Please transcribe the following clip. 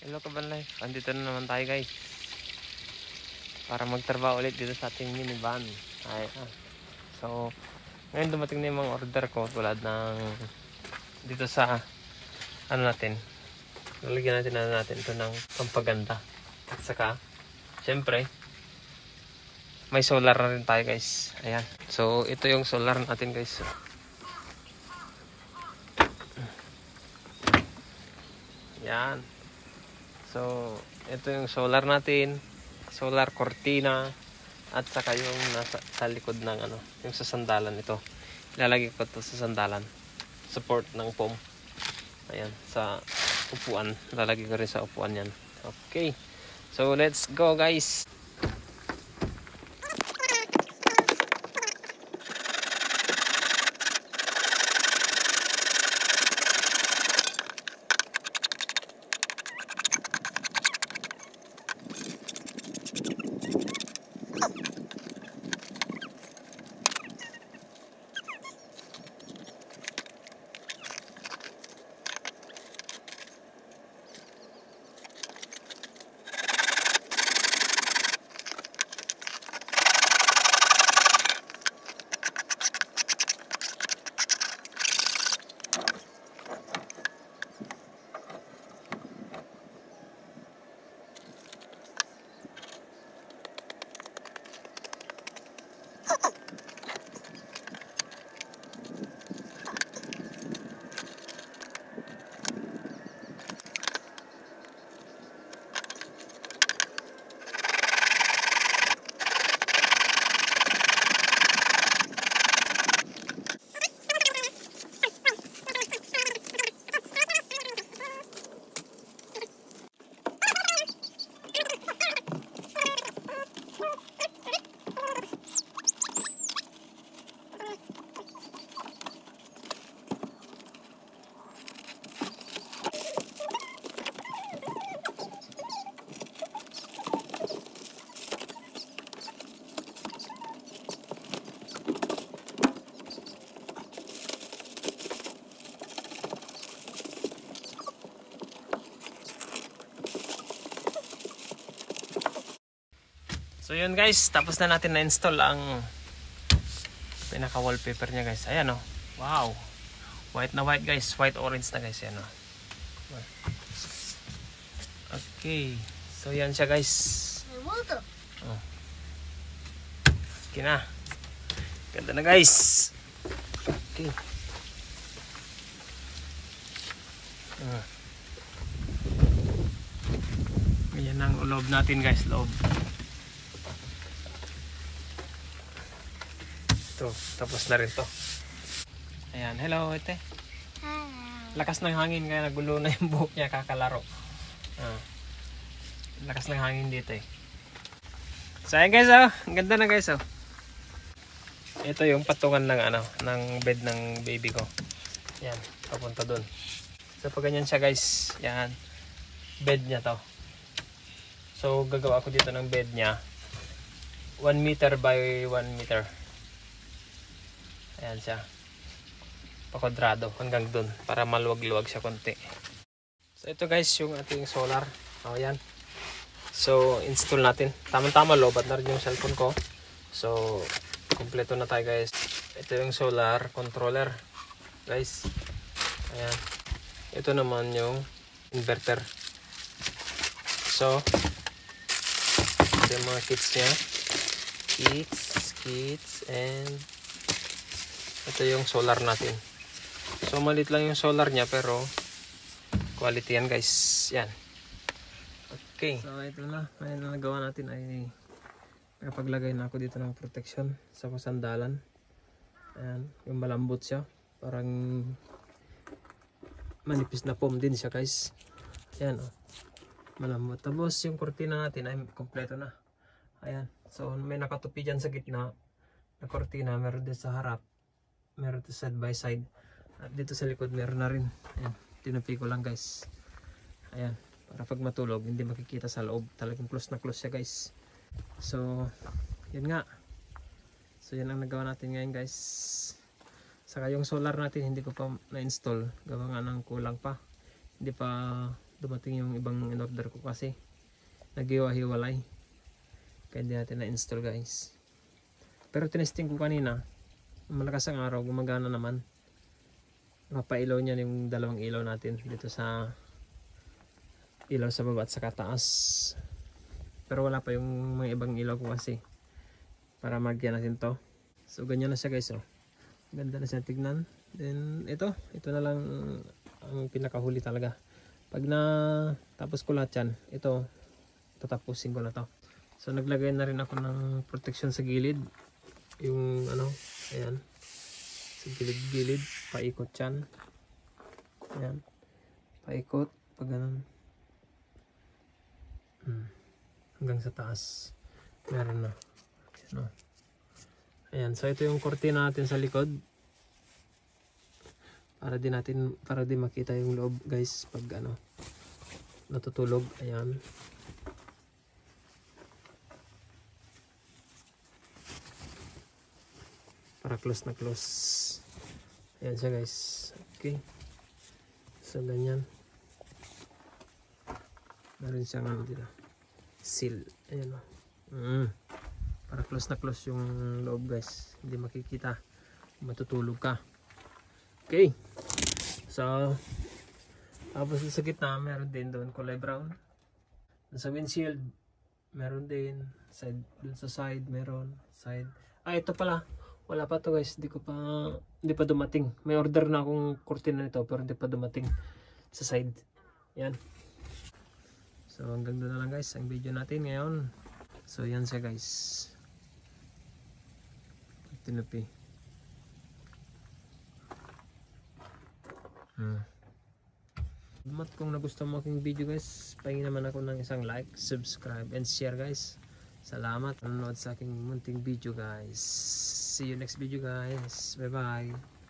Hello kabanlay, andito na naman tayo guys para magtrabaho ulit dito sa ating minivan. So ngayon dumating na yung mga order ko tulad ng dito sa ano natin, lalagyan natin ito ng pampaganda at saka syempre may solar na rin tayo guys. Ayan, so ito yung solar natin guys. Yan. So, ito yung solar natin, solar cortina, at saka yung nasa sa likod ng ano, yung sa sandalan ito. Ilalagay ko to sa sandalan. Support ng foam. Ayan, sa upuan. Ilalagay ko rin sa upuan yan. Okay. So, let's go guys. So yun guys, tapos na natin na-install ang pinaka-wallpaper niya guys. Ayan o. Wow. White na white guys. White orange na guys. Ayan o. Okay. So yan siya guys. Oh. Okay na. Ganda na guys. Okay. Yan ang loob natin guys. Loob. Tapos na rin to. Ayan, hello ite. Hello. Lakas ng hangin kaya nagulo na yung buhok niya kakalaro. Lakas ng hangin dito eh. So ayan guys oh, ang ganda na guys oh. Ito yung patungan ng ano, ng bed ng baby ko. Yan, papunta dun. So pag ganyan siya guys, yan. Bed niya to. So gagawa ko dito ng bed niya. 1 meter by 1 meter. Ayan siya. Pakwadrado hanggang dun para maluwag-luwag siya konti. So ito guys yung ating solar. O yan. So install natin. Tama-tama lobat na rin yung cellphone ko. So kompleto na tayo guys. Ito yung solar controller. Guys. Ayan. Ito naman yung inverter. So ito yung mga kits niya. Kits and ito yung solar natin. So malit lang yung solar niya pero quality yan guys. Yan. Okay. So ito na. Ngayon na nagawa natin ay nakapaglagay na ako dito ng protection sa sandalan. Ayan. Yung malambot siya. Parang manipis na foam din siya guys. Ayan o. Malambot. Tapos yung kortina natin ay kompleto na. Ayan. So may nakatupi dyan sa gitna na kortina. Meron din sa harap. Meron to side by side. At dito sa likod meron na rin. Ayan. Tinupi ko lang guys. Ayan. Para pag matulog hindi makikita sa loob. Talagang close na close siya guys. So yun nga. So yan ang nagawa natin ngayon guys. Saka yung solar natin hindi ko pa na-install. Gawa nga ng kulang pa. Hindi pa dumating yung ibang in-order ko kasi naghiwa-hiwalay. Kaya hindi natin na-install guys. Pero tinesting ko kanina, malakas ang araw, gumagana naman. Napailaw niya yung dalawang ilaw natin dito sa ilaw sa baba at sa taas. Pero wala pa yung mga ibang ilaw ko kasi para magyan natin to. So ganyan na siya guys, oh. Ganda na siya tignan. Then ito na lang ang pinakahuli talaga. Pag na tapos ko lahat yan, ito tatapusin ko na to. So naglagay na rin ako ng protection sa gilid. Yung ano, ayan. Sa gilid-gilid, paikot yan. Ayan. Paikot, pag ganun. Hanggang sa taas. Meron na. Ayan, oh. Ayan, so ito yung kortina natin sa likod. Para di makita yung loob guys pag ano natutulog. Ayan. Para close na close. Ayan siya guys. Okay. So ganyan. Meron siyang ano dito. Seal. Ayan o. Para close na close yung loob guys. Hindi makikita. Matutulog ka. Okay. So tapos sa gitna meron din doon kulay brown. Sa windshield meron din. Dun sa side meron. Side. Ito pala. Wala pa to guys, hindi pa dumating. May order na akong kurtina nito pero hindi pa dumating sa side. Yan. So hanggang doon na lang guys ang video natin ngayon. So yan siya guys. Tinupi. Kung nagustuhan mo aking video guys, pahingin naman ako ng isang like, subscribe, and share guys. Salamat nanonood sa aking munting video guys. See you next video guys. Bye bye.